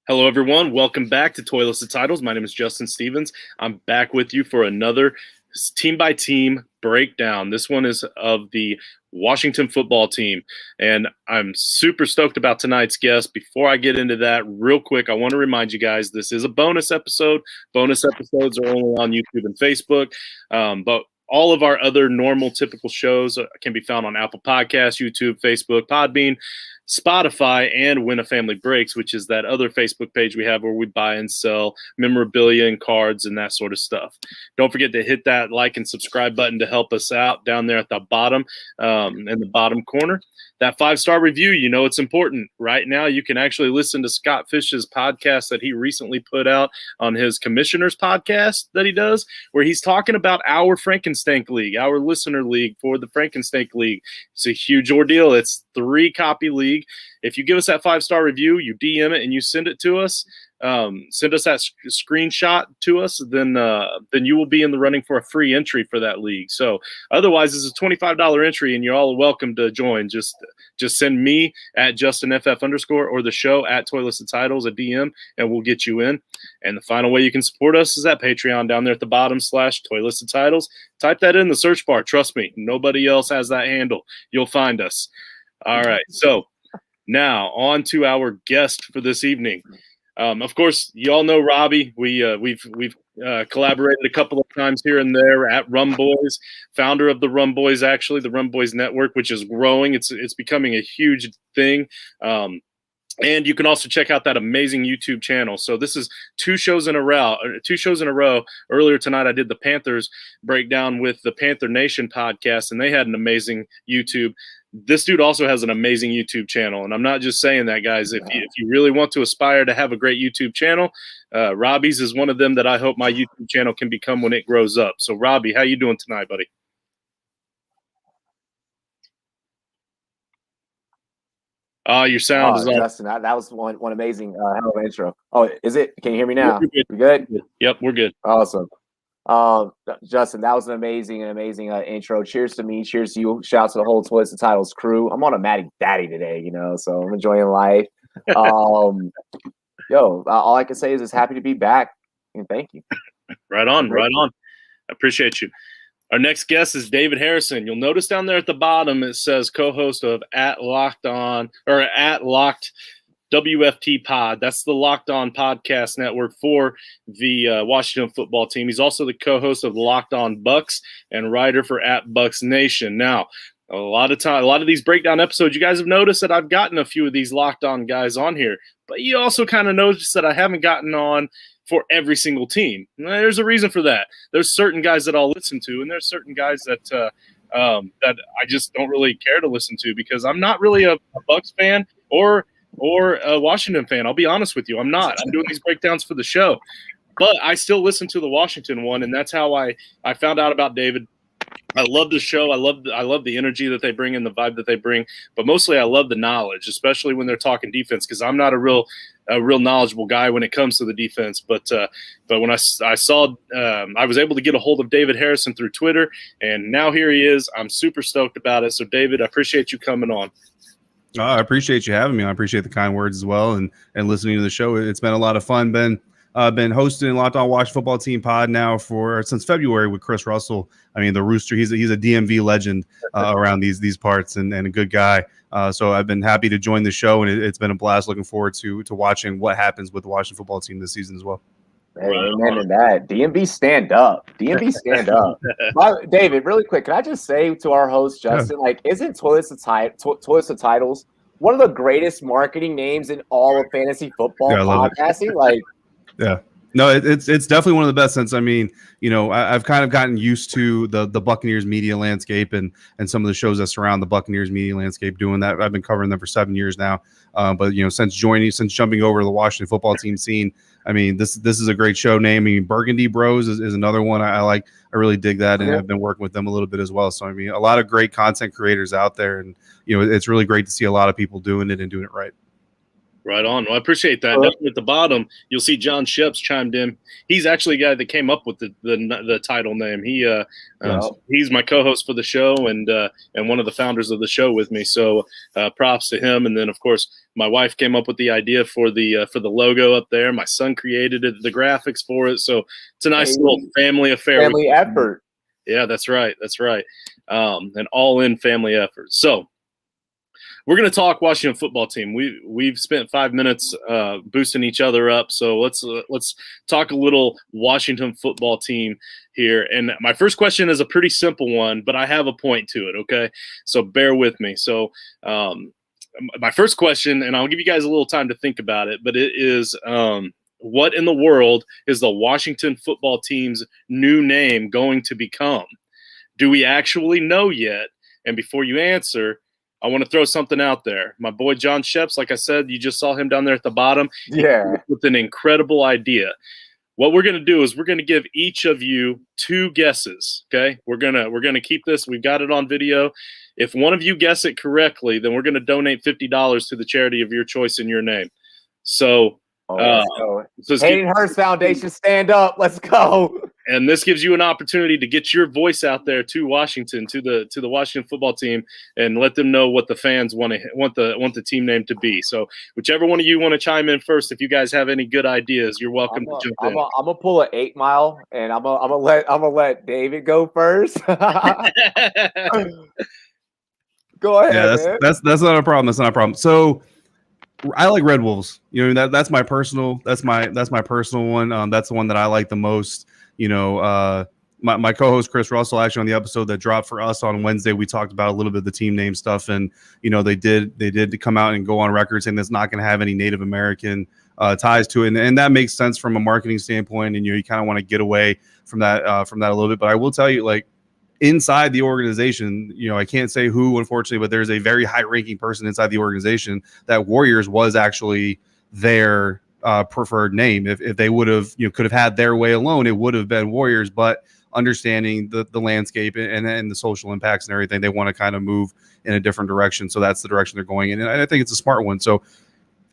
Hello, everyone. Welcome back to Toilets Titles. My name is Justin Stevens. I'm back with you for another team-by-team breakdown. This one is of the Washington football team, and I'm super stoked about tonight's guest. Before I get into that, real quick, I want to remind you guys this is a bonus episode. Bonus episodes are only on YouTube and Facebook, but all of our other normal, typical shows can be found on Apple Podcasts, YouTube, Facebook, Podbean, Spotify, and When a Family Breaks, which is that other Facebook page we have where we buy and sell memorabilia and cards and that sort of stuff. Don't forget to hit that like and subscribe button to help us out down there at the bottom, in the bottom corner. That 5-star review, you know it's important. Right now, you can actually listen to Scott Fish's podcast that he recently put out on his Commissioners podcast that he does, where he's talking about our Frankenstein League, our listener league for the Frankenstein League. It's a huge ordeal. It's 3-copy league. If you give us that 5-star review, you DM it and you send it to us, send us that screenshot to us, then you will be in the running for a free entry for that league. So otherwise, it's a $25 entry, and you're all welcome to join. Just send me at JustinFF_ or the show at Toilets and Titles a DM, and we'll get you in. And the final way you can support us is at Patreon down there at the bottom /Toilets and Titles. Type that in the search bar. Trust me, nobody else has that handle. You'll find us. All right, so now on to our guest for this evening. Of course, you all know Robbie. We've collaborated a couple of times here and there at Rumboyz, founder of the Rumboyz, actually the Rumboyz network, which is growing. It's becoming a huge thing. And you can also check out that amazing YouTube channel. So this is two shows in a row. Earlier tonight, I did the Panthers breakdown with the Panther Nation podcast, and they had an amazing YouTube. This dude also has an amazing YouTube channel, and I'm not just saying that, guys. If you really want to aspire to have a great YouTube channel, Robbie's is one of them that I hope my YouTube channel can become when it grows up. So, Robbie, how you doing tonight, buddy? Your sound is off. Justin, that was one amazing hell of an intro. Oh, is it? Can you hear me now? We're good. We good? Yep, we're good. Awesome. Justin, that was an amazing intro. Cheers to me. Cheers to you. Shout out to the whole Toilets and Titles crew. I'm on a Matty Daddy today, so I'm enjoying life. All I can say is just happy to be back, and thank you. Right on. I appreciate you. Our next guest is David Harrison. You'll notice down there at the bottom it says co-host of at Locked WFT Pod. That's the Locked On podcast network for the Washington football team. He's also the co-host of Locked On Bucks and writer for at Bucks Nation. Now, a lot of these breakdown episodes, you guys have noticed that I've gotten a few of these Locked On guys on here, but you also kind of noticed that I haven't gotten on for every single team. There's a reason for that. There's certain guys that I'll listen to, and there's certain guys that that I just don't really care to listen to because I'm not really a Bucks fan or a Washington fan. I'll be honest with you. I'm not. I'm doing these breakdowns for the show. But I still listen to the Washington one, and that's how I found out about David. I love the show. I love the energy that they bring and the vibe that they bring. But mostly I love the knowledge, especially when they're talking defense, because I'm not a real knowledgeable guy when it comes to the defense. But when I saw I was able to get a hold of David Harrison through Twitter, and now here he is. I'm super stoked about it. So, David, I appreciate you coming on. I appreciate you having me. I appreciate the kind words as well and listening to the show. It's been a lot of fun. Been hosting Locked On Washington Football Team pod now since February with Chris Russell. I mean, the Rooster, he's a DMV legend around these parts and a good guy. So I've been happy to join the show, and it's been a blast. Looking forward to watching what happens with the Washington Football Team this season as well. Hey, amen to that. DMV stand up. DMV stand up. David, really quick, can I just say to our host, Justin, isn't Toilets and Titles one of the greatest marketing names in all of fantasy football podcasting? Yeah. No, it's definitely one of the best since, I've kind of gotten used to the Buccaneers media landscape and some of the shows that surround the Buccaneers media landscape doing that. I've been covering them for 7 years now. But since jumping over to the Washington football team scene, this is a great show name. Burgundy Bros is another one I like. I really dig that, and I've been working with them a little bit as well. So, a lot of great content creators out there, and, it's really great to see a lot of people doing it and doing it right. Right on. Well, I appreciate that. Down at the bottom, you'll see John Sheps chimed in. He's actually the guy that came up with the title name. He's my co-host for the show and one of the founders of the show with me. So props to him. And then of course my wife came up with the idea for the logo up there. My son created it, the graphics for it. So it's a nice little family affair. Family effort. Yeah, that's right. That's right. An all-in family effort. So we're going to talk Washington football team. We've spent 5 minutes boosting each other up, so let's talk a little Washington football team here. And my first question is a pretty simple one, but I have a point to it. Okay, so bear with me. So my first question, and I'll give you guys a little time to think about it, but it is what in the world is the Washington football team's new name going to become? Do we actually know yet? And before you answer, I want to throw something out there. My boy John Sheps, like I said, you just saw him down there at the bottom. Yeah. With an incredible idea. What we're going to do is we're going to give each of you 2 guesses, okay? We're going to keep this. We've got it on video. If one of you guess it correctly, then we're going to donate $50 to the charity of your choice in your name. So Hayden Hurst Foundation, stand up. Let's go. And this gives you an opportunity to get your voice out there to Washington, to the Washington football team, and let them know what the fans want the team name to be. So whichever one of you want to chime in first, if you guys have any good ideas, you're welcome to jump in. I'm gonna pull an 8 Mile, and I'm gonna let David go first. Go ahead. Yeah, that's not a problem. That's not a problem. So I like Red Wolves. You know, that's my personal one. That's the one that I like the most. You know, my co-host Chris Russell, actually on the episode that dropped for us on Wednesday, we talked about a little bit of the team name stuff, and you know they did come out and go on record saying that's not going to have any Native American ties to it, and that makes sense from a marketing standpoint. And you kind of want to get away from that a little bit. But I will tell you, like inside the organization, you know, I can't say who, unfortunately, but there's a very high-ranking person inside the organization that Warriors was actually their preferred name. If they would have, you know, could have had their way alone, it would have been Warriors. But understanding the landscape and the social impacts and everything, they want to kind of move in a different direction. So that's the direction they're going in, and I think it's a smart one. So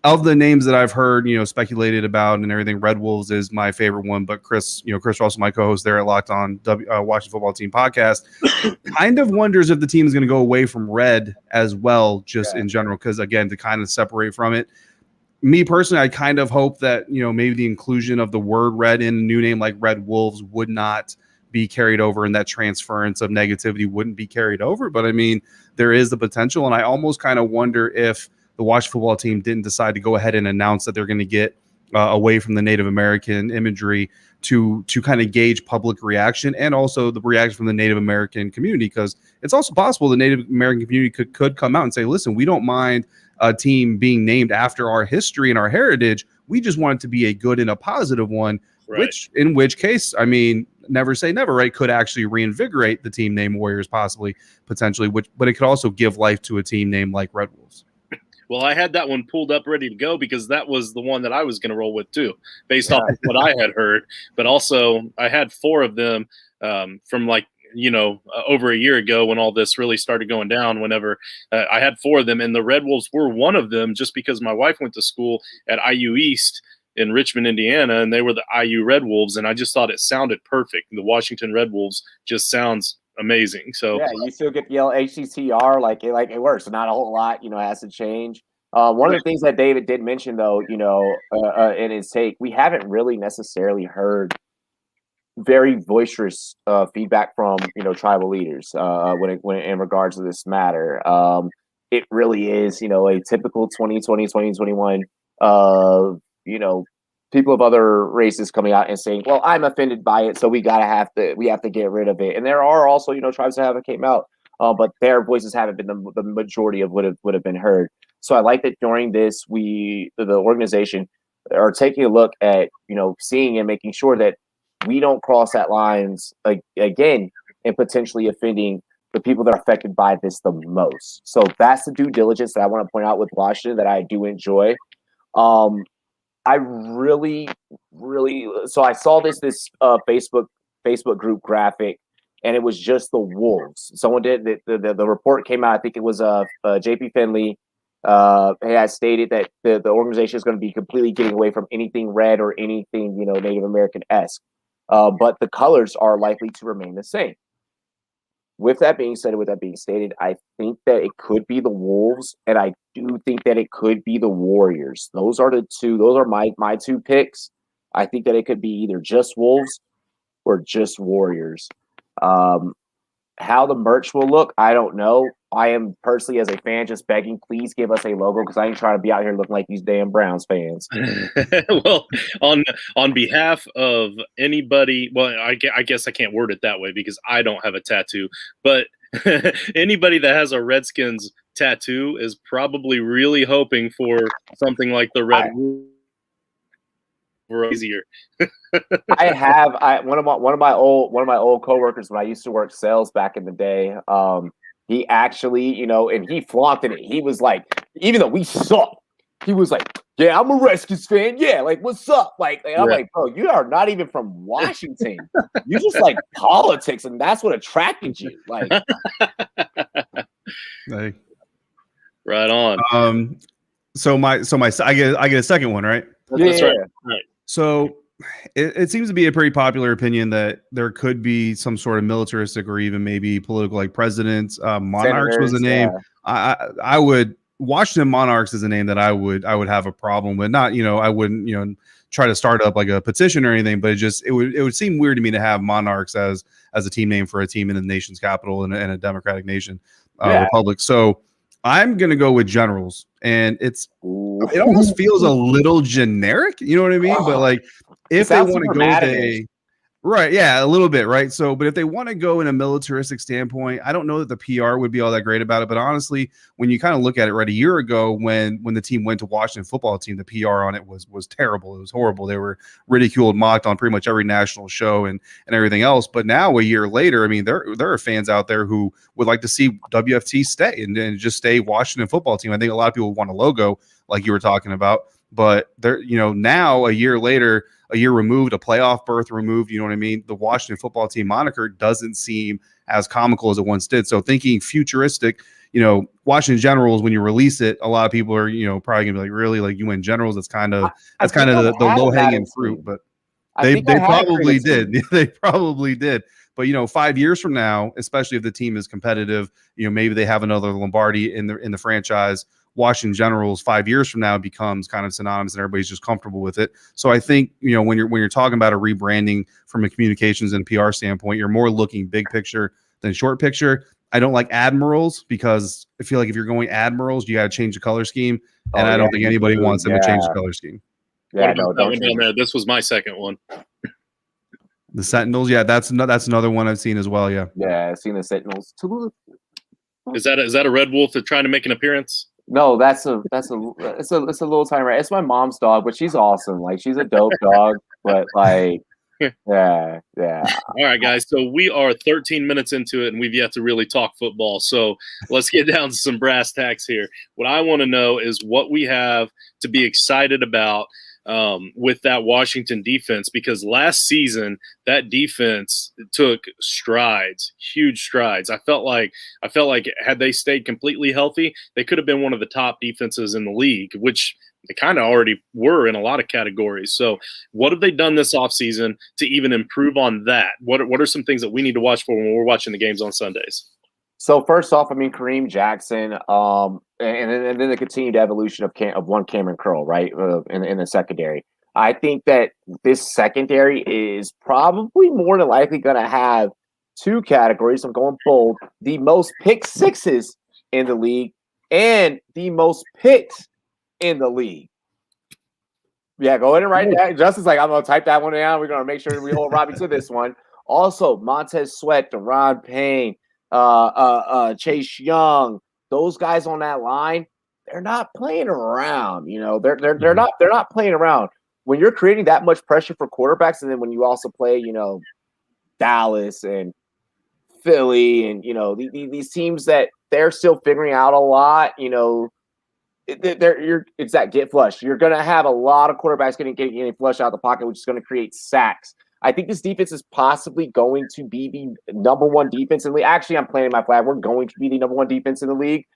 of the names that I've heard, you know, speculated about and everything, Red Wolves is my favorite one. But Chris Russell, my co-host there at Locked On Washington Football Team podcast, kind of wonders if the team is going to go away from red as well, just in general, because again, to kind of separate from it. Me personally, I kind of hope that, you know, maybe the inclusion of the word red in a new name like Red Wolves would not be carried over, and that transference of negativity wouldn't be carried over. But I mean, there is the potential, and I almost kind of wonder if the Washington football team didn't decide to go ahead and announce that they're going to get away from the Native American imagery to kind of gauge public reaction and also the reaction from the Native American community, because it's also possible the Native American community could come out and say, listen, we don't mind a team being named after our history and our heritage. We just want it to be a good and a positive one, right. In which case, I mean, never say never, right? Could actually reinvigorate the team name Warriors potentially, but it could also give life to a team name like Red Wolves. Well, I had that one pulled up ready to go because that was the one that I was going to roll with too, based off of what I had heard. But also I had 4 of them from like, you know, over a year ago when all this really started going down, whenever I had 4 of them, and the Red Wolves were one of them just because my wife went to school at IU East in Richmond, Indiana, and they were the IU Red Wolves. And I just thought it sounded perfect. The Washington Red Wolves just sounds amazing. So yeah, you still get the yell HCTR, like it works. Not a whole lot, you know, has to change. One of the things that David did mention, though, you know, in his take, we haven't really necessarily heard very boisterous feedback from, you know, tribal leaders when in regards to this matter. It really is, you know, a typical 2020, 2021, you know, people of other races coming out and saying, well, I'm offended by it, so we have to get rid of it. And there are also, you know, tribes that haven't came out, but their voices haven't been the majority of would have been heard. So I like that during this, the organization are taking a look at, you know, seeing and making sure that we don't cross that lines again and potentially offending the people that are affected by this the most. So that's the due diligence that I want to point out with Washington that I do enjoy. I really, so I saw this Facebook group graphic, and it was just the Wolves. Someone did the report came out. I think it was JP Finley has stated that the organization is going to be completely getting away from anything red or anything, Native American-esque. But the colors are likely to remain the same. With that being said, with that being stated, I think that it could be the Wolves, and I do think that it could be the Warriors. Those are my two picks. I think that it could be either just Wolves or just Warriors. How the merch will look, I don't know. I am personally, as a fan, just begging, please give us a logo because I ain't trying to be out here looking like these damn Browns fans. Well, on behalf of anybody, well, I guess I can't word it that way because I don't have a tattoo, but anybody that has a Redskins tattoo is probably really hoping for something like the red easier. One of my old coworkers when I used to work sales back in the day. He actually, and he flaunted it. He was like, even though we suck, he was like, "Yeah, I'm a Redskins fan. Yeah, like what's up?" Like, and I'm like, "Bro, you are not even from Washington. You just like politics, and that's what attracted you." Like, Hey. Right on. So I get a second one, right? That's right. So it seems to be a pretty popular opinion that there could be some sort of militaristic or even maybe political, like presidents. Monarchs was a name. Yeah. I would Washington Monarchs is a name that I would have a problem with. Not, I wouldn't, try to start up like a petition or anything, but it would seem weird to me to have Monarchs as a team name for a team in the nation's capital and a democratic nation, republic. So I'm gonna go with Generals, and it almost feels a little generic, you know what I mean? But like, if they want to go with a little bit, right? So, but if they want to go in a militaristic standpoint, I don't know that the PR would be all that great about it. But honestly, when you kind of look at it, right, a year ago when the team went to Washington football team, the PR on it was terrible. It was horrible. They were ridiculed, mocked on pretty much every national show and everything else. But now a year later, I mean, there are fans out there who would like to see WFT stay and just stay Washington football team. I think a lot of people want a logo like you were talking about. But there, now a year later, a year removed, a playoff berth removed, you know what I mean? The Washington football team moniker doesn't seem as comical as it once did. So thinking futuristic, Washington Generals, when you release it, a lot of people are, probably gonna be like, really, like you went Generals. That's kind of the low hanging fruit, but they probably did. They probably did. But 5 years from now, especially if the team is competitive, maybe they have another Lombardi in the franchise. Washington Generals 5 years from now becomes kind of synonymous and everybody's just comfortable with it. So I think, when you're talking about a rebranding from a communications and PR standpoint, you're more looking big picture than short picture. I don't like Admirals because I feel like if you're going Admirals, you got to change the color scheme. And I don't think anybody wants them to change the color scheme. Yeah, no, that one down there. This was my second one. The Sentinels. Yeah, that's another one I've seen as well. Yeah. Yeah, I've seen the Sentinels. Is that a red wolf that's trying to make an appearance? No, it's a little tiny rat. It's my mom's dog, but she's awesome. Like, she's a dope dog, but like, yeah. All right, guys. So we are 13 minutes into it, and we've yet to really talk football. So let's get down to some brass tacks here. What I want to know is what we have to be excited about with that Washington defense, because last season that defense took huge strides. I felt like had they stayed completely healthy, they could have been one of the top defenses in the league, which they kind of already were in a lot of categories. So what have they done this offseason to even improve on that? What are some things that we need to watch for when we're watching the games on Sundays? So first off, I mean, Kareem Jackson, and then the continued evolution of one Cameron Curl, right, in the secondary. I think that this secondary is probably more than likely going to have two categories. I'm going bold: the most pick sixes in the league and the most picks in the league. Yeah, go ahead and write that. Justin's like, I'm going to type that one down. We're going to make sure we hold Robbie to this one. Also, Montez Sweat, Deron Payne, Chase Young, those guys on that line, they're not playing around. They're not playing around. When you're creating that much pressure for quarterbacks, and then when you also play, Dallas and Philly, and these teams that they're still figuring out a lot. It's that get flushed. You're going to have a lot of quarterbacks getting flushed out of the pocket, which is going to create sacks. I think this defense is possibly going to be the number one defense in the league. Actually, I'm planting my flag. We're going to be the number one defense in the league.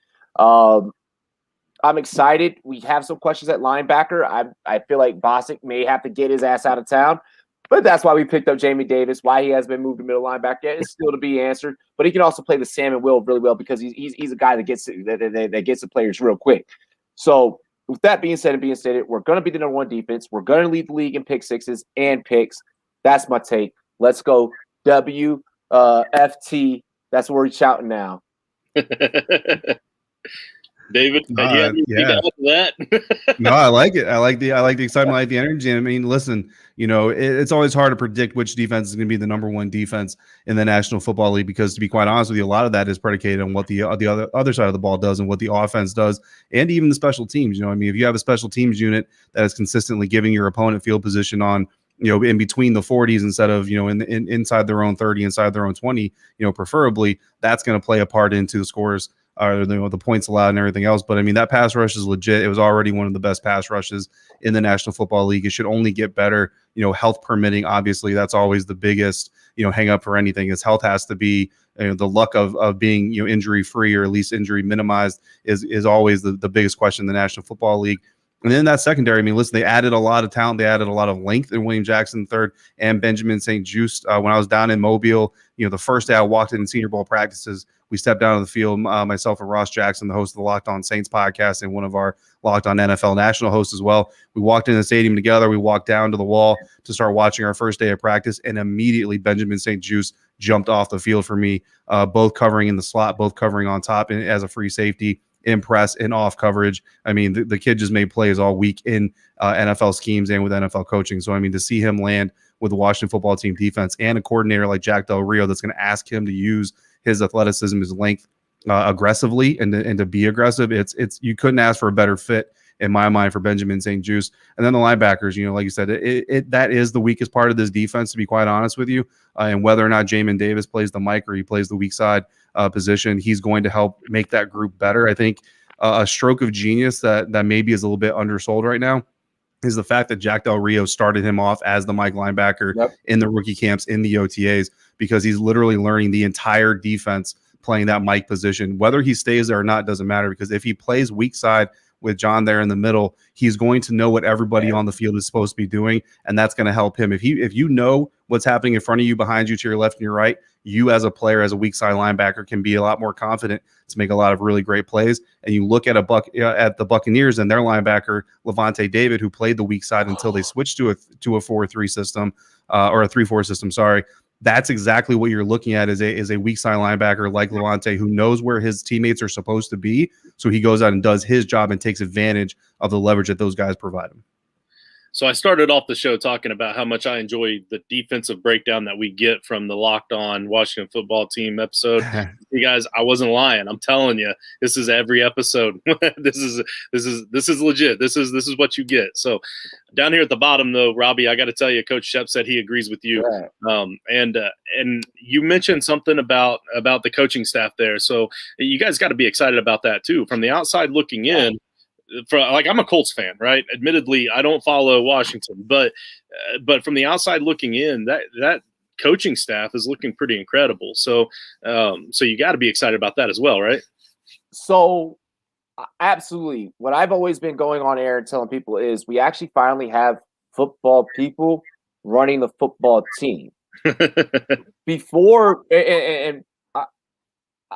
I'm excited. We have some questions at linebacker. I feel like Bostic may have to get his ass out of town, but that's why we picked up Jamie Davis. Why he has been moved to middle linebacker is still to be answered. But he can also play the Sam and Will really well because he's a guy that gets the players real quick. So with that being said and being stated, we're going to be the number one defense. We're going to lead the league in pick sixes and picks. That's my take. Let's go WFT. That's what we're shouting now. David, yeah. That? No, I like it. I like the excitement, I like the energy. I mean, listen, it's always hard to predict which defense is going to be the number one defense in the National Football League because, to be quite honest with you, a lot of that is predicated on what the other side of the ball does and what the offense does, and even the special teams. I mean, if you have a special teams unit that is consistently giving your opponent field position on, in between the 40s instead of, inside their own 30, inside their own 20, preferably, that's going to play a part into the scores or the points allowed and everything else. But I mean, that pass rush is legit. It was already one of the best pass rushes in the National Football League. It should only get better, health permitting. Obviously, that's always the biggest, hang up for anything. Is health has to be, the luck of being, injury free or at least injury minimized is always the biggest question in the National Football League. And then that secondary, I mean, listen, they added a lot of talent. They added a lot of length in William Jackson III and Benjamin St. Juste. When I was down in Mobile, the first day I walked in Senior Bowl practices, we stepped down to the field, myself and Ross Jackson, the host of the Locked On Saints podcast and one of our Locked On NFL national hosts as well. We walked in the stadium together. We walked down to the wall to start watching our first day of practice, and immediately Benjamin St. Juste jumped off the field for me, both covering in the slot, both covering on top and as a free safety, in press, in off coverage. I mean, the kid just made plays all week in NFL schemes and with NFL coaching. So, I mean, to see him land with the Washington football team defense and a coordinator like Jack Del Rio that's going to ask him to use his athleticism, his length aggressively and to be aggressive, it's you couldn't ask for a better fit in my mind for Benjamin St. Juste. And then the linebackers, like you said, that is the weakest part of this defense, to be quite honest with you. And whether or not Jamin Davis plays the Mike or he plays the weak side position, he's going to help make that group better. I think a stroke of genius that maybe is a little bit undersold right now is the fact that Jack Del Rio started him off as the Mike linebacker in the rookie camps, in the OTAs, because he's literally learning the entire defense playing that Mike position. Whether he stays there or not doesn't matter, because if he plays weak side with John there in the middle, he's going to know what everybody on the field is supposed to be doing, and that's going to help him. If you know what's happening in front of you, behind you, to your left and your right, you as a player, as a weak side linebacker, can be a lot more confident to make a lot of really great plays. And you look at the Buccaneers and their linebacker Levante David, who played the weak side until they switched to a 4-3 system or a 3-4 system. Sorry. That's exactly what you're looking at is a weak side linebacker like Levante, who knows where his teammates are supposed to be. So he goes out and does his job and takes advantage of the leverage that those guys provide him. So I started off the show talking about how much I enjoy the defensive breakdown that we get from the Locked On Washington Football Team episode. You guys, I wasn't lying. I'm telling you, this is every episode. This is legit. This is what you get. So down here at the bottom, though, Robbie, I got to tell you, Coach Shep said he agrees with you. Right. And you mentioned something about the coaching staff there. So you guys got to be excited about that too. From the outside looking in. I'm a Colts fan, right? Admittedly, I don't follow Washington, but from the outside looking in, that coaching staff is looking pretty incredible. So you got to be excited about that as well, right? So, absolutely. What I've always been going on air and telling people is we actually finally have football people running the football team. Before, and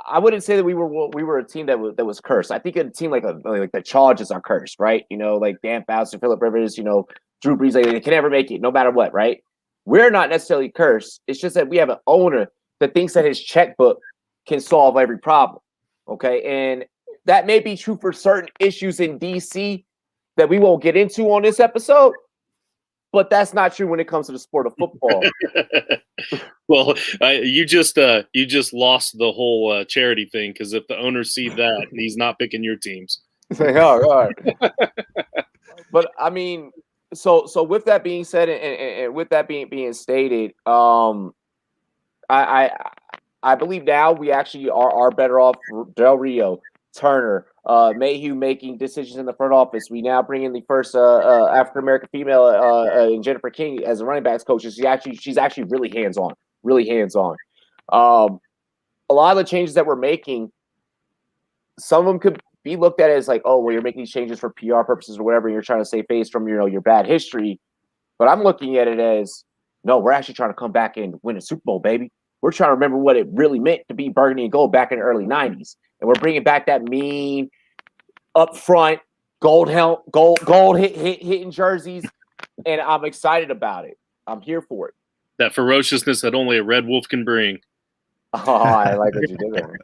I wouldn't say that we were a team that was cursed. I think a team like the Chargers are cursed, right? Like Dan Fauci, Phillip Rivers, Drew Brees, they can never make it no matter what, right? We're not necessarily cursed. It's just that we have an owner that thinks that his checkbook can solve every problem, okay? And that may be true for certain issues in DC that we won't get into on this episode, but that's not true when it comes to the sport of football. Well, you just lost the whole charity thing, because if the owners see that, he's not picking your teams. All right. But I mean, so with that being said, and with that being stated, I believe now we actually are better off. Del Rio, Turner, Mayhew making decisions in the front office. We now bring in the first African American female in Jennifer King as a running backs coach. She's actually really hands on. A lot of the changes that we're making, some of them be looked at as like, oh, well, you're making these changes for PR purposes or whatever. You're trying to save face from, your bad history. But I'm looking at it as, no, we're actually trying to come back and win a Super Bowl, baby. We're trying to remember what it really meant to be burgundy and gold back in the early 90s. And we're bringing back that mean, up front, gold hitting jerseys. And I'm excited about it. I'm here for it. That ferociousness that only a red wolf can bring. Oh, I like what you did there.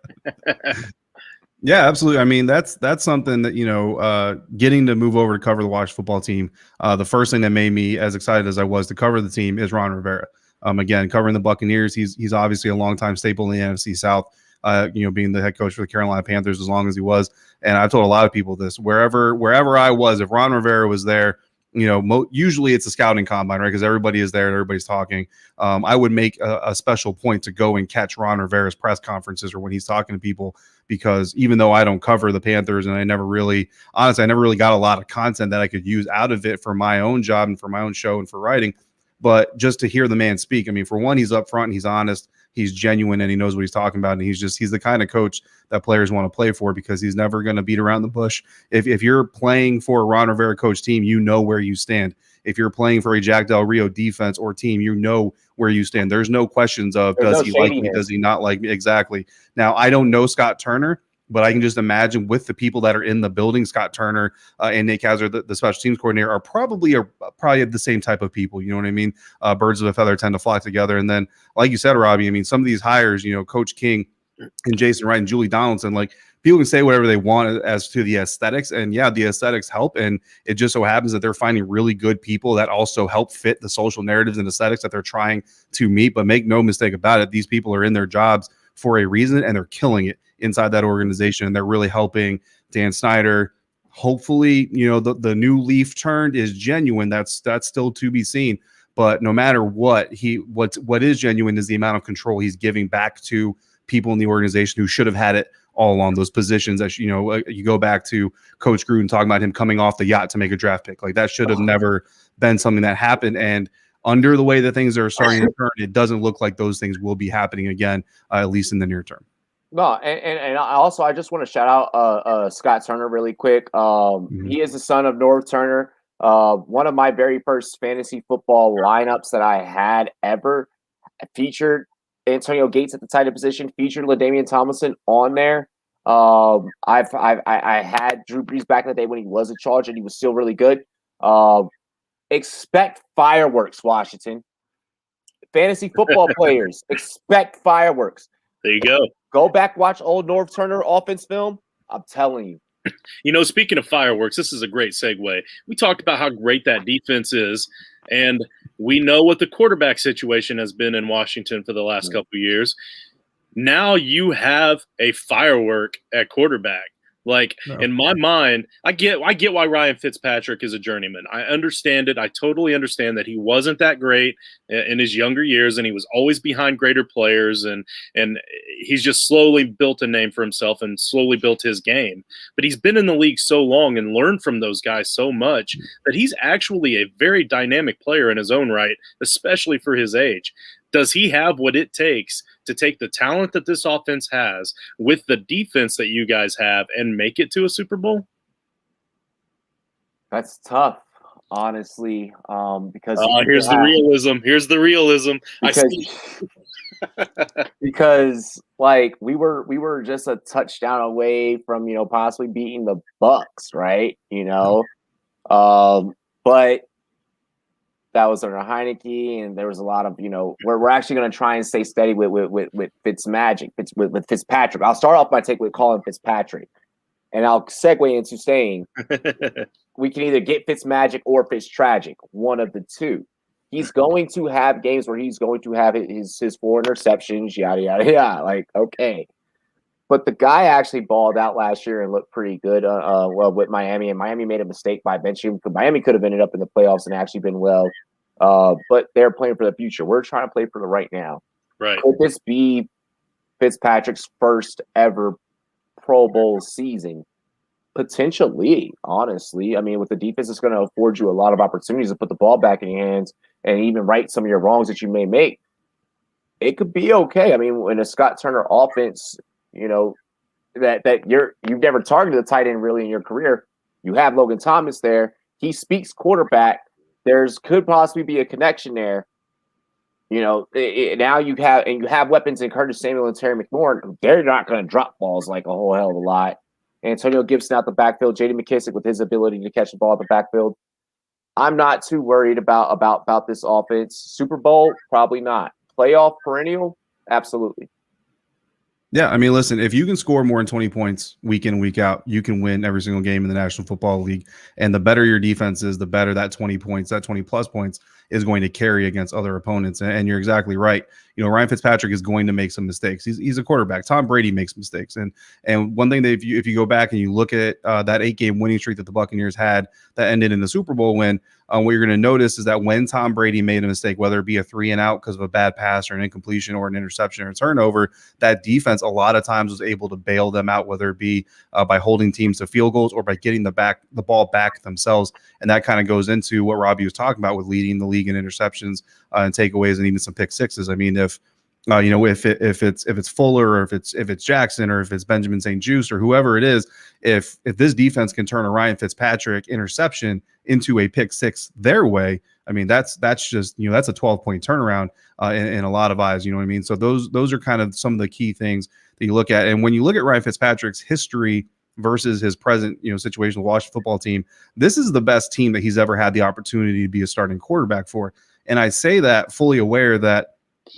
Yeah, absolutely. I mean, that's something that, getting to move over to cover the Washington football team. The first thing that made me as excited as I was to cover the team is Ron Rivera. Again, covering the Buccaneers, he's obviously a longtime staple in the NFC South. Being the head coach for the Carolina Panthers as long as he was. And I've told a lot of people this, wherever I was, if Ron Rivera was there, usually it's a scouting combine, right? Because everybody is there and everybody's talking. I would make a special point to go and catch Ron Rivera's press conferences or when he's talking to people, because even though I don't cover the Panthers and I never really got a lot of content that I could use out of it for my own job and for my own show and for writing. But just to hear the man speak, I mean, for one, he's upfront and he's honest, he's genuine, and he knows what he's talking about. And he's the kind of coach that players want to play for, because he's never going to beat around the bush. If you're playing for a Ron Rivera coach team, you know where you stand. If you're playing for a Jack Del Rio defense or team, you know where you stand. There's no questions of does he like me, does he not like me? Exactly. Now, I don't know Scott Turner, but I can just imagine with the people that are in the building, Scott Turner and Nick Hazard, the special teams coordinator, are probably the same type of people. You know what I mean? Birds of a feather tend to flock together. And then, like you said, Robbie, I mean, some of these hires, Coach King and Jason Wright and Julie Donaldson, like, people can say whatever they want as to the aesthetics. And yeah, the aesthetics help. And it just so happens that they're finding really good people that also help fit the social narratives and aesthetics that they're trying to meet. But make no mistake about it, these people are in their jobs for a reason, and they're killing it inside that organization. And they're really helping Dan Snyder. Hopefully, the new leaf turned is genuine. That's still to be seen. But no matter what is genuine is the amount of control he's giving back to people in the organization who should have had it all along. Those positions that, you go back to Coach Gruden talking about him coming off the yacht to make a draft pick. Like, that should have never been something that happened. And under the way that things are starting to turn, it doesn't look like those things will be happening again, at least in the near term. No, and I just want to shout out Scott Turner really quick. He is the son of Norv Turner. One of my very first fantasy football lineups that I had ever featured Antonio Gates at the tight end position, featured LaDainian Tomlinson on there. I had Drew Brees back in the day when he was in charge and he was still really good. Expect fireworks, Washington. Fantasy football players, expect fireworks. There you go. Go back, watch old Norv Turner offense film. I'm telling you. Speaking of fireworks, this is a great segue. We talked about how great that defense is, and we know what the quarterback situation has been in Washington for the last couple of years. Now you have a firework at quarterback. Like, in my mind, I get why Ryan Fitzpatrick is a journeyman. I understand it. I totally understand that he wasn't that great in his younger years, and he was always behind greater players, and he's just slowly built a name for himself and slowly built his game. But he's been in the league so long and learned from those guys so much that he's actually a very dynamic player in his own right, especially for his age. Does he have what it takes to take the talent that this offense has with the defense that you guys have and make it to a Super Bowl? That's tough, honestly, because here's the realism. Here's the realism. Because like we were just a touchdown away from possibly beating the Bucks, right? But that was under Heineke, and there was a lot of we're actually going to try and stay steady with Fitzmagic, with Fitzpatrick. I'll start off my take with calling Fitzpatrick, and I'll segue into saying we can either get Fitzmagic or Fitztragic, one of the two. He's going to have games where he's going to have his 4 interceptions, yada yada yada. Like, okay. But the guy actually balled out last year and looked pretty good with Miami. And Miami made a mistake by benching him. Miami could have ended up in the playoffs and actually been well. But they're playing for the future. We're trying to play for the right now. Right. Could this be Fitzpatrick's first ever Pro Bowl season? Potentially, honestly. I mean, with the defense, it's going to afford you a lot of opportunities to put the ball back in your hands and even right some of your wrongs that you may make. It could be okay. I mean, in a Scott Turner offense, that you've never targeted a tight end really in your career. You have Logan Thomas there. He speaks quarterback. Could possibly be a connection there. Now you have weapons in Curtis Samuel and Terry McLaurin. They're not going to drop balls like a whole hell of a lot. Antonio Gibson out the backfield, J.D. McKissick with his ability to catch the ball at the backfield. I'm not too worried about this offense. Super Bowl, probably not. Playoff perennial, absolutely. Yeah, I mean, listen, if you can score more than 20 points week in, week out, you can win every single game in the National Football League. And the better your defense is, the better that 20 points, that 20-plus points is going to carry against other opponents. And you're exactly right. Ryan Fitzpatrick is going to make some mistakes. He's a quarterback. Tom Brady makes mistakes. And one thing that if you go back and you look at that 8-game winning streak that the Buccaneers had that ended in the Super Bowl win, what you're going to notice is that when Tom Brady made a mistake, whether it be a 3-and-out because of a bad pass or an incompletion or an interception or a turnover, that defense a lot of times was able to bail them out, whether it be by holding teams to field goals or by getting the ball back themselves. And that kind of goes into what Robbie was talking about with leading the league in interceptions and takeaways and even some pick sixes. I mean, if it's Fuller or if it's Jackson or if it's Benjamin St-Juste or whoever it is, if this defense can turn a Ryan Fitzpatrick interception into a pick six their way, I mean, that's just, that's a 12-point turnaround in a lot of eyes. You know what I mean? So those are kind of some of the key things that you look at. And when you look at Ryan Fitzpatrick's history versus his present, situation with the Washington football team, this is the best team that he's ever had the opportunity to be a starting quarterback for. And I say that fully aware that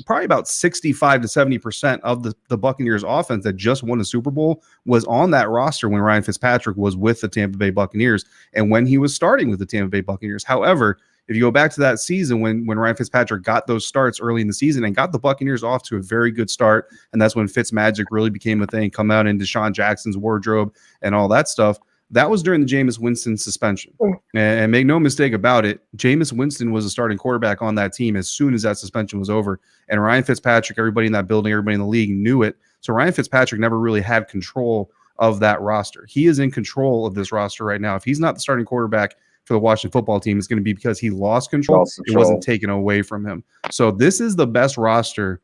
probably about 65 to 70% of the Buccaneers offense that just won the Super Bowl was on that roster when Ryan Fitzpatrick was with the Tampa Bay Buccaneers and when he was starting with the Tampa Bay Buccaneers. However, if you go back to that season when Ryan Fitzpatrick got those starts early in the season and got the Buccaneers off to a very good start, and that's when Fitzmagic really became a thing, come out in Deshaun Jackson's wardrobe and all that stuff, that was during the Jameis Winston suspension. And make no mistake about it, Jameis Winston was a starting quarterback on that team as soon as that suspension was over. And Ryan Fitzpatrick, everybody in that building, everybody in the league knew it. So Ryan Fitzpatrick never really had control of that roster. He is in control of this roster right now. If he's not the starting quarterback for the Washington football team, it's going to be because he lost control. It wasn't taken away from him. So this is the best roster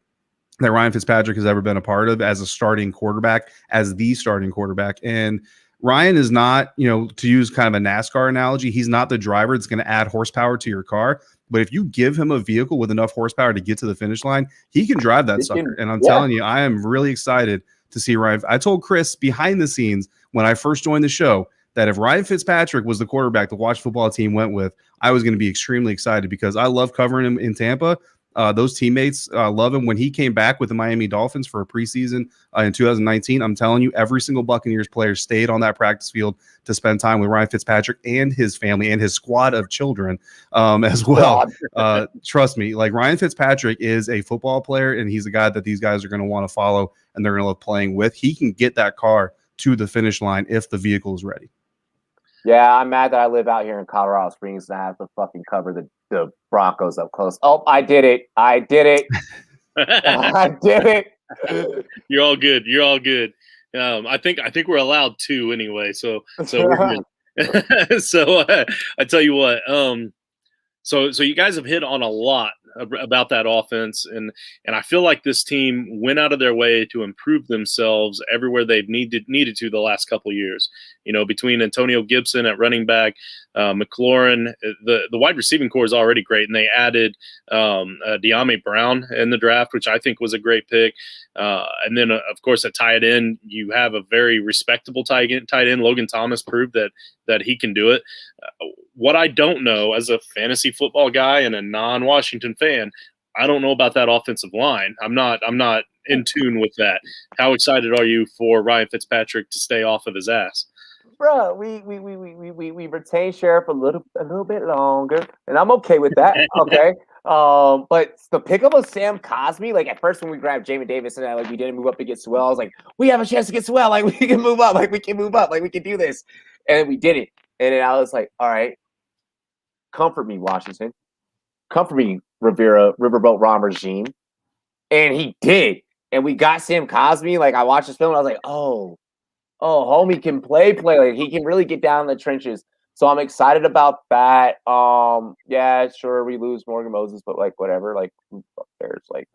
that Ryan Fitzpatrick has ever been a part of as a starting quarterback, as the starting quarterback. And Ryan is not, to use kind of a NASCAR analogy, he's not the driver that's going to add horsepower to your car. But if you give him a vehicle with enough horsepower to get to the finish line, he can drive that sucker. And I'm telling you, I am really excited to see Ryan. I told Chris behind the scenes when I first joined the show that if Ryan Fitzpatrick was the quarterback the Washington football team went with, I was going to be extremely excited because I love covering him in Tampa. Those teammates love him. When he came back with the Miami Dolphins for a preseason in 2019, I'm telling you, every single Buccaneers player stayed on that practice field to spend time with Ryan Fitzpatrick and his family and his squad of children as well. Trust me, like Ryan Fitzpatrick is a football player, and he's a guy that these guys are going to want to follow and they're going to love playing with. He can get that car to the finish line if the vehicle is ready. Yeah, I'm mad that I live out here in Colorado Springs and I have to fucking cover the Broncos up close. Oh, I did it. I did it. You're all good. I think we're allowed to anyway. So we're good. So I tell you what. So you guys have hit on a lot about that offense, and I feel like this team went out of their way to improve themselves everywhere they've needed to the last couple of years. Between Antonio Gibson at running back, McLaurin, the wide receiving core is already great, and they added De'Ami Brown in the draft, which I think was a great pick. And then, of course, at tight end, you have a very respectable tight end. Logan Thomas proved that he can do it. What I don't know as a fantasy football guy and a non-Washington fan, I don't know about that offensive line. I'm not in tune with that. How excited are you for Ryan Fitzpatrick to stay off of his ass? Bro, we retain Sheriff a little bit longer, and I'm okay with that. Okay. But the pickup of Sam Cosmi, like at first when we grabbed Jamin Davis and we didn't move up to get Sewell, I was like, we have a chance to get Sewell, like we can move up, like we can do this. And we did it. And then I was like, all right, comfort me, Washington. Comfort me, Riverboat Ron regime. And he did. And we got Sam Cosmi. Like I watched this film and I was like, oh, homie can play. Like he can really get down in the trenches. So I'm excited about that. Yeah, sure, we lose Morgan Moses, but like whatever. Like there's like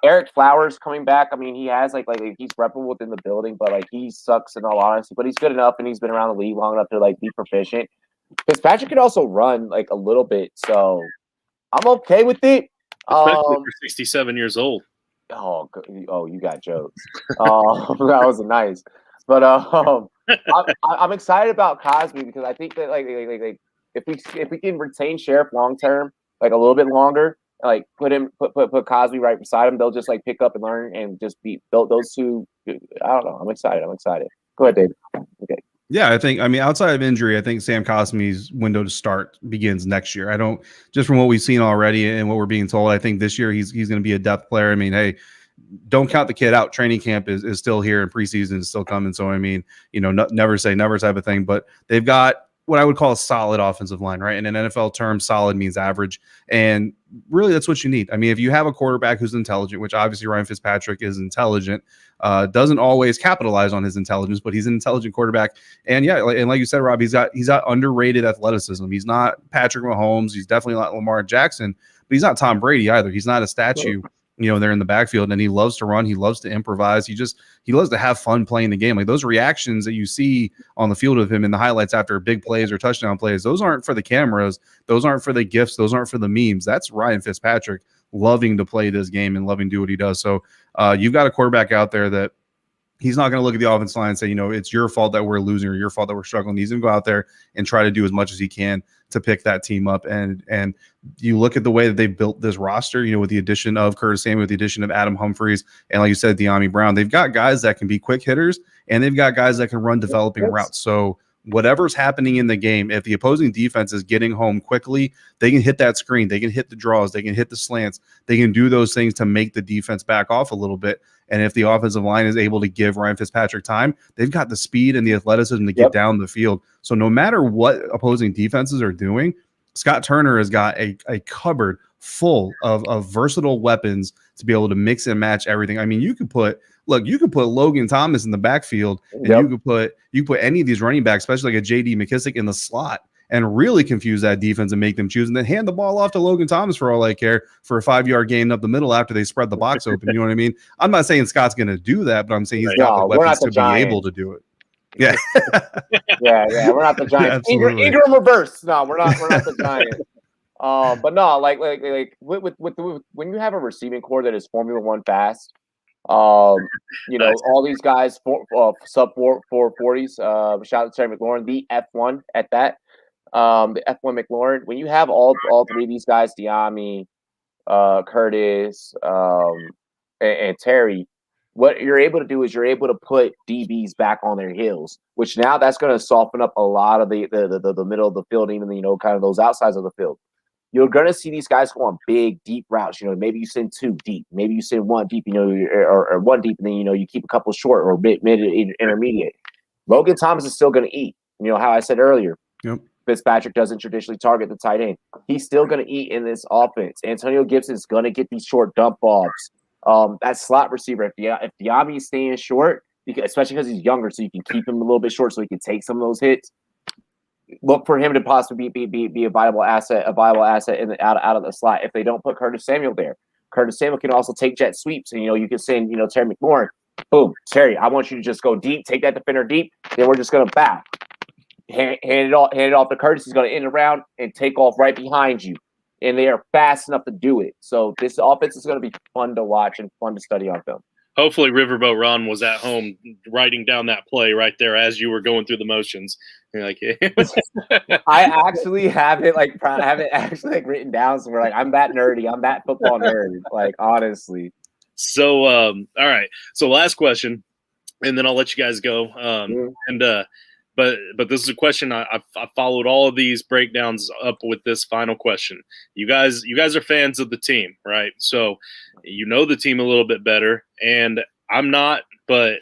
Eric Flowers coming back. I mean, he has like he's repping within the building, but like he sucks in all honesty. But he's good enough, and he's been around the league long enough to like be proficient. Fitzpatrick could also run like a little bit, so I'm okay with it. Especially for 67 years old. Oh, you got jokes. That was nice, but I'm excited about Cosby because I think that like if we can retain Sheriff long term, like a little bit longer, like put Cosby right beside him, they'll just like pick up and learn and just be built those two. I don't know. I'm excited. Go ahead, Dave. Okay. Yeah, I mean, outside of injury, I think Sam Cosmi's window to start begins next year. I don't, just from what we've seen already and what we're being told, I think this year he's going to be a depth player. I mean, hey, don't count the kid out. Training camp is still here and preseason is still coming. So, I mean, never say never type of thing, but they've got what I would call a solid offensive line, right? In an NFL term, solid means average. And really that's what you need. I mean, if you have a quarterback who's intelligent, which obviously Ryan Fitzpatrick is intelligent, doesn't always capitalize on his intelligence, but he's an intelligent quarterback. And yeah, and like you said, Rob, he's got underrated athleticism. He's not Patrick Mahomes. He's definitely not Lamar Jackson, but he's not Tom Brady either. He's not a statue, there in the backfield, and he loves to run. He loves to improvise. He loves to have fun playing the game. Like those reactions that you see on the field of him in the highlights after big plays or touchdown plays, those aren't for the cameras. Those aren't for the gifs. Those aren't for the memes. That's Ryan Fitzpatrick loving to play this game and loving to do what he does. So you've got a quarterback out there that he's not going to look at the offense line and say, it's your fault that we're losing or your fault that we're struggling. He's going to go out there and try to do as much as he can to pick that team up. And you look at the way that they built this roster, with the addition of Curtis Samuel, with the addition of Adam Humphries, and like you said, De'Ami Brown, they've got guys that can be quick hitters and they've got guys that can run developing routes. So whatever's happening in the game, if the opposing defense is getting home quickly, they can hit that screen, they can hit the draws, they can hit the slants, they can do those things to make the defense back off a little bit. And if the offensive line is able to give Ryan Fitzpatrick time, they've got the speed and the athleticism to get down the field. So no matter what opposing defenses are doing, Scott Turner has got a cupboard full of versatile weapons to be able to mix and match everything. I mean, you could put Logan Thomas in the backfield, and you could put any of these running backs, especially like a J.D. McKissick, in the slot, and really confuse that defense and make them choose, and then hand the ball off to Logan Thomas for all I care for a 5-yard gain up the middle after they spread the box open. You know what I mean? I'm not saying Scott's going to do that, but I'm saying he's got the weapons to be able to do it. Yeah. yeah. We're not the Giants. Ingram reverse. No, we're not the Giants. But no, like with when you have a receiving core that is Formula One fast, all these guys sub 440s. Shout out to Terry McLaurin, the F1 at that. The F1 McLaurin. When you have all three of these guys, De'Ami, Curtis, and Terry, what you're able to do is you're able to put DBs back on their heels, which now that's going to soften up a lot of the middle of the field, even kind of those outsides of the field. You're going to see these guys go on big, deep routes. Maybe you send 2 deep, maybe you send 1 deep, or 1 deep, and then you keep a couple short or mid intermediate. Logan Thomas is still going to eat. How I said earlier. Yep. Fitzpatrick doesn't traditionally target the tight end. He's still going to eat in this offense. Antonio Gibson is going to get these short dump offs. That slot receiver, if De'Ami is staying short, especially because he's younger, so you can keep him a little bit short so he can take some of those hits. Look for him to possibly be a viable asset in out of the slot. If they don't put Curtis Samuel there, Curtis Samuel can also take jet sweeps, and you can send Terry McLaurin. Boom, Terry, I want you to just go deep, take that defender deep. Then we're just gonna bow, hand it off to Curtis. He's gonna end around and take off right behind you, and they are fast enough to do it. So this offense is gonna be fun to watch and fun to study on film. Hopefully Riverboat Ron was at home writing down that play right there as you were going through the motions. You're like, I actually have it written down somewhere. Like, I'm that nerdy. I'm that football nerd. Like, honestly. So, all right. So last question, and then I'll let you guys go. But this is a question I followed all of these breakdowns up with this final question. You guys are fans of the team, right? So the team a little bit better, and I'm not. But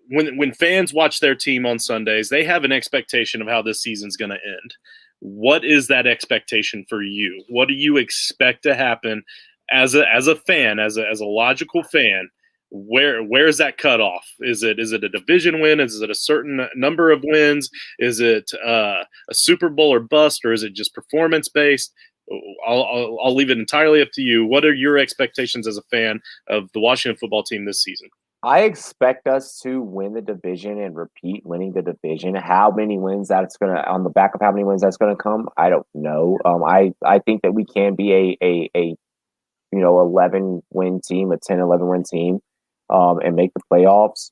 when fans watch their team on Sundays, they have an expectation of how this season's going to end. What is that expectation for you? What do you expect to happen as a fan, as a logical fan? where's that cutoff? Is it a division win? Is it a certain number of wins? Is it a Super Bowl or bust, or is it just performance based? I'll leave it entirely up to you. What are your expectations as a fan of the Washington football team this season? I expect us to win the division and repeat winning the division. How many wins that's gonna on the back of how many wins that's gonna come, I don't know. I think that we can be a 11 win team, a 10, 11 win team, and make the playoffs,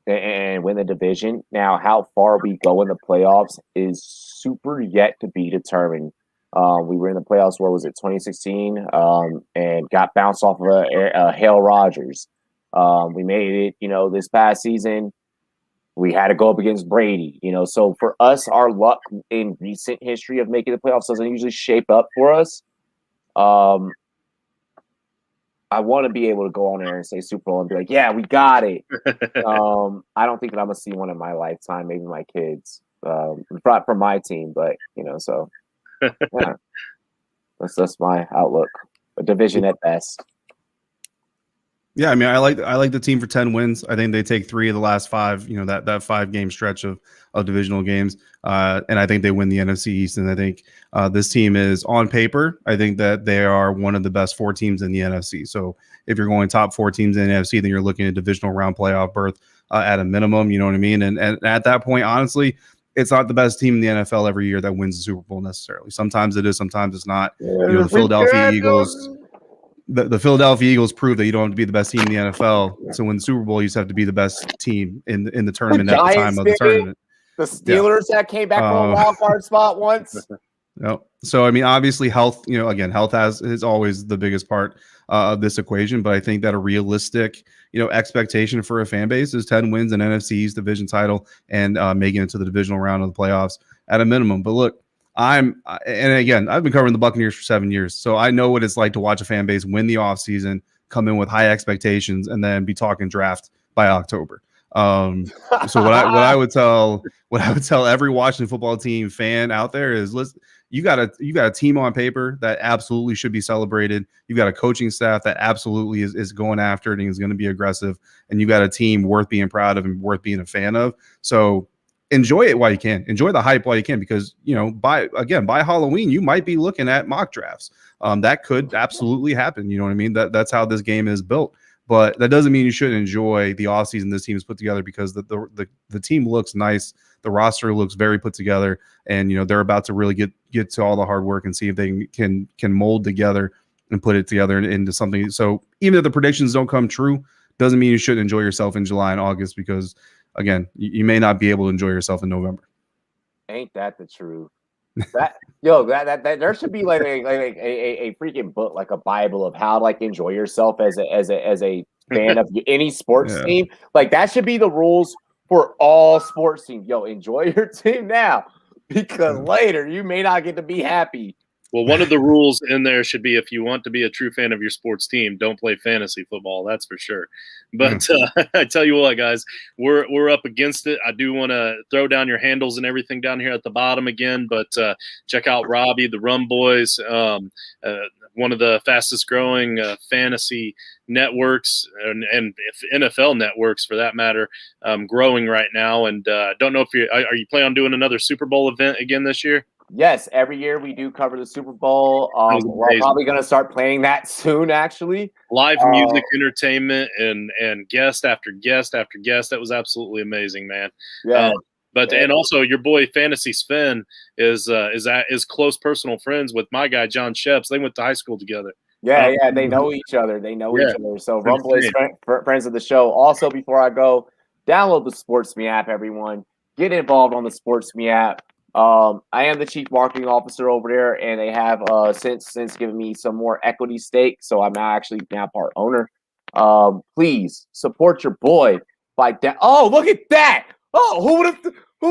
and win the division. Now, how far we go in the playoffs is super yet to be determined. We were in the playoffs, what was it, 2016, and got bounced off of Hale Rogers. We made it, this past season. We had to go up against Brady, So for us, our luck in recent history of making the playoffs doesn't usually shape up for us. I want to be able to go on there and say Super Bowl and be like, yeah, we got it. I don't think that I'm going to see one in my lifetime, maybe my kids, from my team, but, so yeah, that's my outlook. A division at best. Yeah, I mean, I like the team for 10 wins. I think they take 3 of the last 5, that 5-game stretch of divisional games. And I think they win the NFC East. And I think this team is, on paper, I think that they are one of the best 4 teams in the NFC. So if you're going top 4 teams in the NFC, then you're looking at divisional round playoff berth at a minimum, you know what I mean? And at that point, honestly, it's not the best team in the NFL every year that wins the Super Bowl necessarily. Sometimes it is, sometimes it's not. The Philadelphia Eagles... The Philadelphia Eagles prove that you don't have to be the best team in the NFL. So when the Super Bowl, you just have to be the best team in the tournament at the time of the tournament. The Steelers that came back from a wild card spot once. No. So I mean, obviously, health. Again, health is always the biggest part of this equation. But I think that a realistic, expectation for a fan base is 10 wins, an NFC East division title, and making it to the divisional round of the playoffs at a minimum. But look. And again, I've been covering the Buccaneers for 7 years, so I know what it's like to watch a fan base win the offseason, come in with high expectations, and then be talking draft by October. So what I would tell every Washington football team fan out there is, listen, you got a team on paper that absolutely should be celebrated. You've got a coaching staff that absolutely is going after it and is going to be aggressive, and you got a team worth being proud of and worth being a fan of. So enjoy it while you can. Enjoy the hype while you can, because by Halloween you might be looking at mock drafts. That could absolutely happen. You know what I mean? That's how this game is built. But that doesn't mean you shouldn't enjoy the offseason this team has put together, because the team looks nice. The roster looks very put together, and they're about to really get to all the hard work and see if they can mold together and put it together into something. So even if the predictions don't come true, doesn't mean you shouldn't enjoy yourself in July and August, because again, you may not be able to enjoy yourself in November. Ain't that the truth? That there should be like a freaking book, like a Bible of how to enjoy yourself as a fan of any sports team. Like that should be the rules for all sports teams. Enjoy your team now, because later you may not get to be happy. Well, one of the rules in there should be, if you want to be a true fan of your sports team, don't play fantasy football. That's for sure. But I tell you what, guys, we're up against it. I do want to throw down your handles and everything down here at the bottom again. But check out Robbie, the Rumboyz, one of the fastest growing fantasy networks and NFL networks, for that matter, growing right now. And don't know if are you planning on doing another Super Bowl event again this year? Yes, every year we do cover the Super Bowl. We're probably going to start playing that soon, actually. Live music, entertainment, and guest after guest after guest. That was absolutely amazing, man. Yeah. And also your boy Fantasy Sven is close personal friends with my guy John Sheps. They went to high school together. Yeah, they know each other. Each other. So Rumboyz, friends of the show. Also, before I go, download the Sports Me app, everyone. Get involved on the Sports Me app. I am the chief marketing officer over there, and they have since given me some more equity stake, so I'm actually now part owner. Please support your boy by oh, look at that! Oh, who would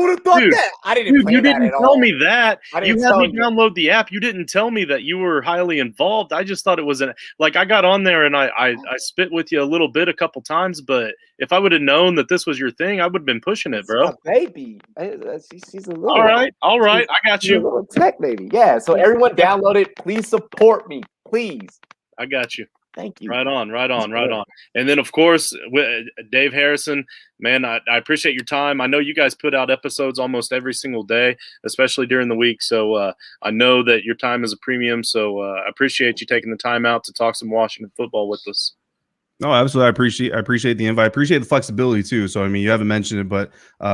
have thought that? I didn't. You didn't tell me that. You had me download the app. You didn't tell me that you were highly involved. I just thought it was I got on there and I spit with you a little bit a couple times, but if I would have known that this was your thing, I would have been pushing it, bro. Baby, she's a little. All right, I got you. A little tech baby, yeah. So everyone, download it. Please support me, please. I got you. Thank you. Right on. And then, of course, Dave Harrison, man, I appreciate your time. I know you guys put out episodes almost every single day, especially during the week. So I know that your time is a premium. So I appreciate you taking the time out to talk some Washington football with us. No, absolutely. I appreciate the invite. I appreciate the flexibility too. So, I mean, you haven't mentioned it, but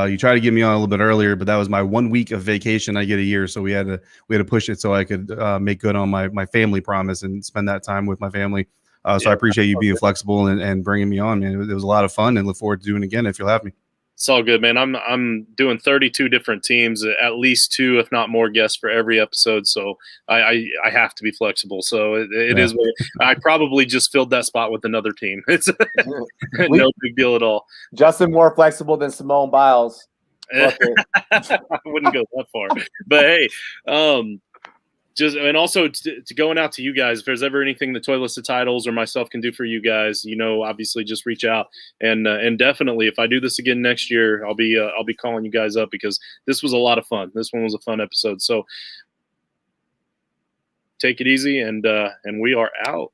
you tried to get me on a little bit earlier, but that was my 1 week of vacation I get a year. So we had to push it so I could make good on my family promise and spend that time with my family. So I appreciate you being flexible and bringing me on, man. It was a lot of fun and look forward to doing it again if you'll have me. It's all good, man. I'm doing 32 different teams, at least 2, if not more, guests for every episode. So I have to be flexible. So it is. I probably just filled that spot with another team. It's no big deal at all. Justin more flexible than Simone Biles. I wouldn't go that far, but hey, and also to going out to you guys, if there's ever anything that Toilisted Titles or myself can do for you guys, obviously just reach out and definitely if I do this again next year, I'll be calling you guys up because this was a lot of fun. This one was a fun episode. So take it easy and we are out.